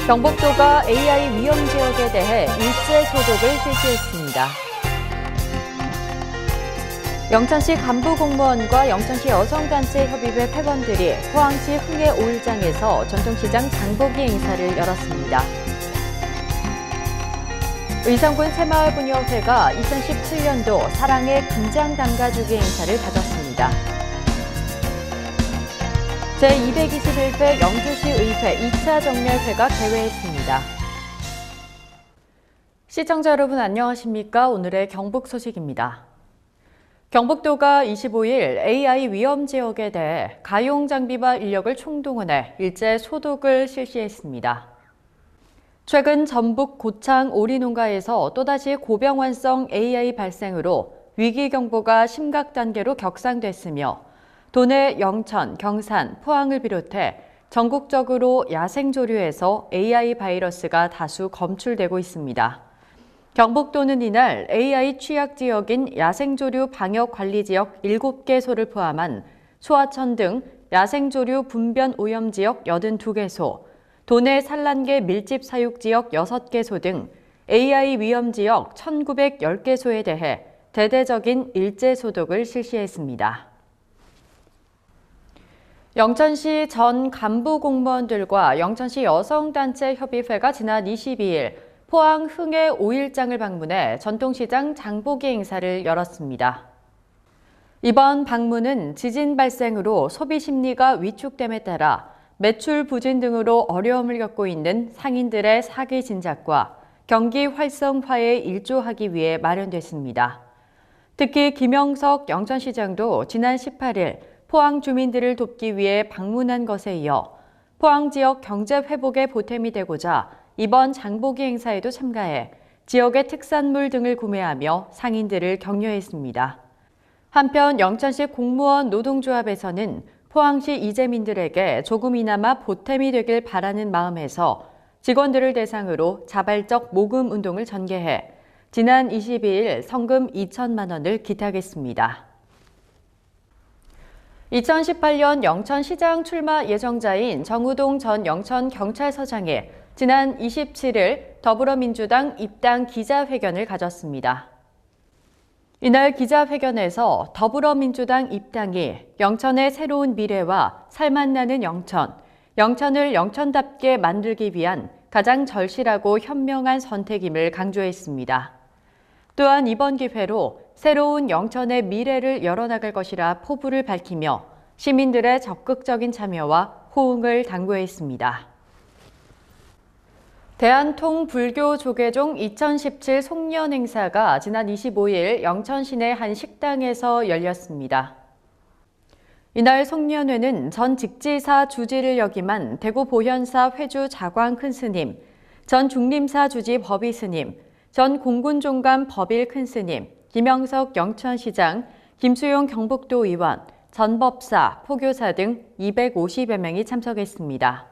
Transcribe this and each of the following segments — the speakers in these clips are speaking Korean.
경북도가 AI 위험 지역에 대해 일제 소독을 실시했습니다. 영천시 간부 공무원과 영천시 여성단체 협의회 회원들이 포항시 흥해 5일장에서 전통시장 장보기 행사를 열었습니다. 의성군 새마을분여회가 2017년도 사랑의 금장 담가주기 행사를 가졌습니다. 제221회 영주시 의회 2차 정례회가 개회했습니다. 시청자 여러분 안녕하십니까? 오늘의 경북 소식입니다. 경북도가 25일 AI 위험 지역에 대해 가용 장비와 인력을 총동원해 일제 소독을 실시했습니다. 최근 전북 고창 오리농가에서 또다시 고병환성 AI 발생으로 위기 경보가 심각 단계로 격상됐으며 도내 영천, 경산, 포항을 비롯해 전국적으로 야생조류에서 AI 바이러스가 다수 검출되고 있습니다. 경북도는 이날 AI 취약 지역인 야생조류 방역관리지역 7개소를 포함한 소하천 등 야생조류 분변 오염 지역 82개소, 도내 산란계 밀집 사육 지역 6개소 등 AI 위험 지역 1910개소에 대해 대대적인 일제 소독을 실시했습니다. 영천시 전 간부 공무원들과 영천시 여성단체 협의회가 지난 22일 포항 흥해 5일장을 방문해 전통시장 장보기 행사를 열었습니다. 이번 방문은 지진 발생으로 소비 심리가 위축됨에 따라 매출 부진 등으로 어려움을 겪고 있는 상인들의 사기 진작과 경기 활성화에 일조하기 위해 마련됐습니다. 특히 김영석 영천시장도 지난 18일 포항 주민들을 돕기 위해 방문한 것에 이어 포항 지역 경제 회복에 보탬이 되고자 이번 장보기 행사에도 참가해 지역의 특산물 등을 구매하며 상인들을 격려했습니다. 한편 영천시 공무원 노동조합에서는 포항시 이재민들에게 조금이나마 보탬이 되길 바라는 마음에서 직원들을 대상으로 자발적 모금 운동을 전개해 지난 22일 성금 2천만 원을 기탁했습니다. 2018년 영천시장 출마 예정자인 정우동 전 영천경찰서장이 지난 27일 더불어민주당 입당 기자회견을 가졌습니다. 이날 기자회견에서 더불어민주당 입당이 영천의 새로운 미래와 살맛나는 영천, 영천을 영천답게 만들기 위한 가장 절실하고 현명한 선택임을 강조했습니다. 또한 이번 기회로 새로운 영천의 미래를 열어나갈 것이라 포부를 밝히며 시민들의 적극적인 참여와 호응을 당부했습니다. 대한통불교조계종 2017 송년 행사가 지난 25일 영천 시내 한 식당에서 열렸습니다. 이날 송년회는 전 직지사 주지를 역임한 대구 보현사 회주 자광 큰스님, 전 중림사 주지 법의스님, 전 공군종감 법일 큰스님, 김영석 영천시장, 김수용 경북도 의원, 전 법사, 포교사 등 250여 명이 참석했습니다.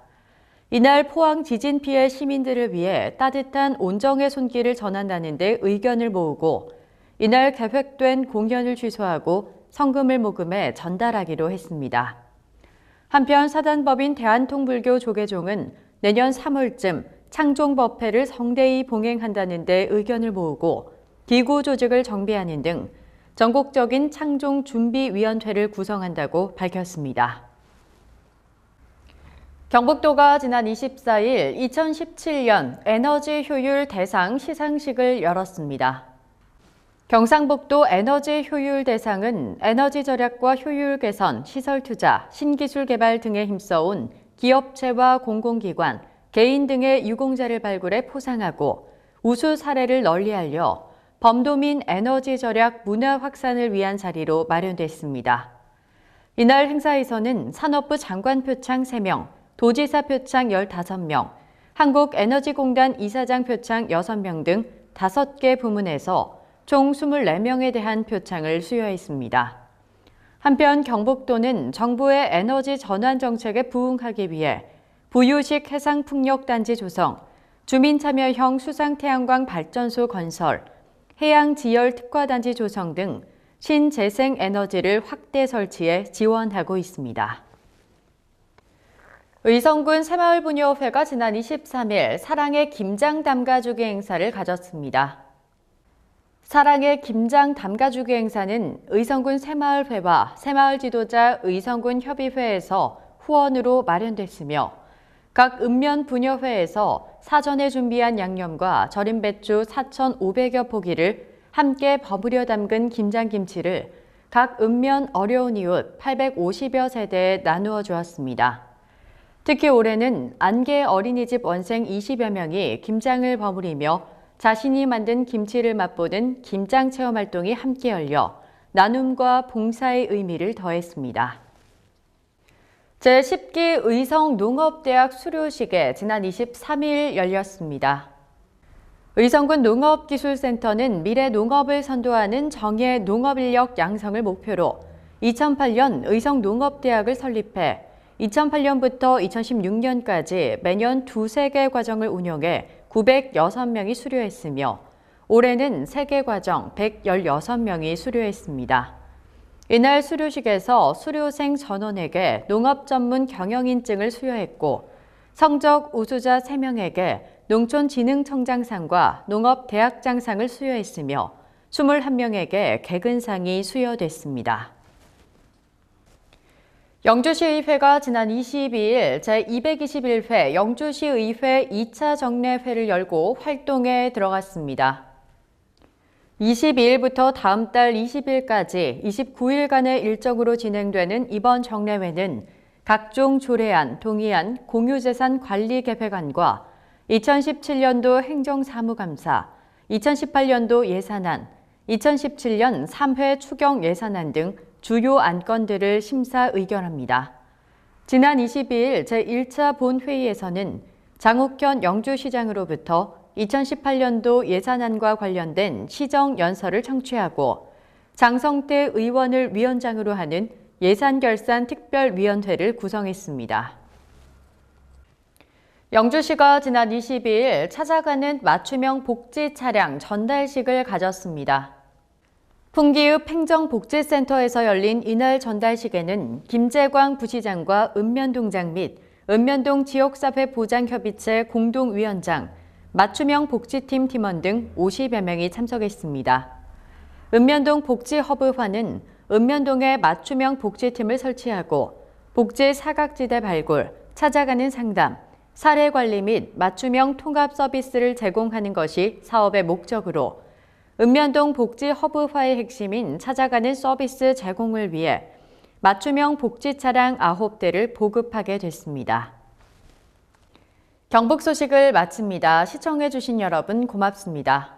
이날 포항 지진 피해 시민들을 위해 따뜻한 온정의 손길을 전한다는 데 의견을 모으고 이날 계획된 공연을 취소하고 성금을 모금해 전달하기로 했습니다. 한편 사단법인 대한통불교조계종은 내년 3월쯤 창종법회를 성대히 봉행한다는 데 의견을 모으고 기구 조직을 정비하는 등 전국적인 창종준비위원회를 구성한다고 밝혔습니다. 경북도가 지난 24일 2017년 에너지 효율 대상 시상식을 열었습니다. 경상북도 에너지 효율 대상은 에너지 절약과 효율 개선, 시설 투자, 신기술 개발 등에 힘써온 기업체와 공공기관, 개인 등의 유공자를 발굴해 포상하고 우수 사례를 널리 알려 범도민 에너지 절약 문화 확산을 위한 자리로 마련됐습니다. 이날 행사에서는 산업부 장관 표창 3명, 도지사 표창 15명, 한국에너지공단 이사장 표창 6명 등 5개 부문에서 총 24명에 대한 표창을 수여했습니다. 한편 경북도는 정부의 에너지 전환 정책에 부응하기 위해 부유식 해상풍력단지 조성, 주민참여형 수상태양광 발전소 건설, 해양지열 특화단지 조성 등 신재생에너지를 확대 설치해 지원하고 있습니다. 의성군 새마을부녀회가 지난 23일 사랑의 김장 담가주기 행사를 가졌습니다. 사랑의 김장 담가주기 행사는 의성군 새마을회와 새마을지도자 의성군 협의회에서 후원으로 마련됐으며 각 읍면부녀회에서 사전에 준비한 양념과 절인 배추 4,500여 포기를 함께 버무려 담근 김장김치를 각 읍면 어려운 이웃 850여 세대에 나누어 주었습니다. 특히 올해는 안개 어린이집 원생 20여 명이 김장을 버무리며 자신이 만든 김치를 맛보는 김장 체험 활동이 함께 열려 나눔과 봉사의 의미를 더했습니다. 제10기 의성농업대학 수료식에 지난 23일 열렸습니다. 의성군 농업기술센터는 미래 농업을 선도하는 정예 농업인력 양성을 목표로 2008년 의성농업대학을 설립해 2008년부터 2016년까지 매년 두세 개 과정을 운영해 906명이 수료했으며 올해는 3개 과정 116명이 수료했습니다. 이날 수료식에서 수료생 전원에게 농업 전문 경영인증을 수여했고 성적 우수자 3명에게 농촌진흥청장상과 농업대학장상을 수여했으며 21명에게 개근상이 수여됐습니다. 영주시의회가 지난 22일 제221회 영주시의회 2차 정례회를 열고 활동에 들어갔습니다. 22일부터 다음 달 20일까지 29일간의 일정으로 진행되는 이번 정례회는 각종 조례안, 동의안, 공유재산 관리계획안과 2017년도 행정사무감사, 2018년도 예산안, 2017년 3회 추경 예산안 등 주요 안건들을 심사 의결합니다. 지난 22일 제1차 본회의에서는 장욱현 영주시장으로부터 2018년도 예산안과 관련된 시정연설을 청취하고 장성태 의원을 위원장으로 하는 예산결산특별위원회를 구성했습니다. 영주시가 지난 22일 찾아가는 맞춤형 복지 차량 전달식을 가졌습니다. 풍기읍 행정복지센터에서 열린 이날 전달식에는 김재광 부시장과 읍면동장 및 읍면동 지역사회보장협의체 공동위원장, 맞춤형 복지팀 팀원 등 50여 명이 참석했습니다. 읍면동 복지허브화는 읍면동에 맞춤형 복지팀을 설치하고 복지 사각지대 발굴, 찾아가는 상담, 사례관리 및 맞춤형 통합 서비스를 제공하는 것이 사업의 목적으로 읍면동 복지허브화의 핵심인 찾아가는 서비스 제공을 위해 맞춤형 복지 차량 9대를 보급하게 됐습니다. 경북 소식을 마칩니다. 시청해주신 여러분 고맙습니다.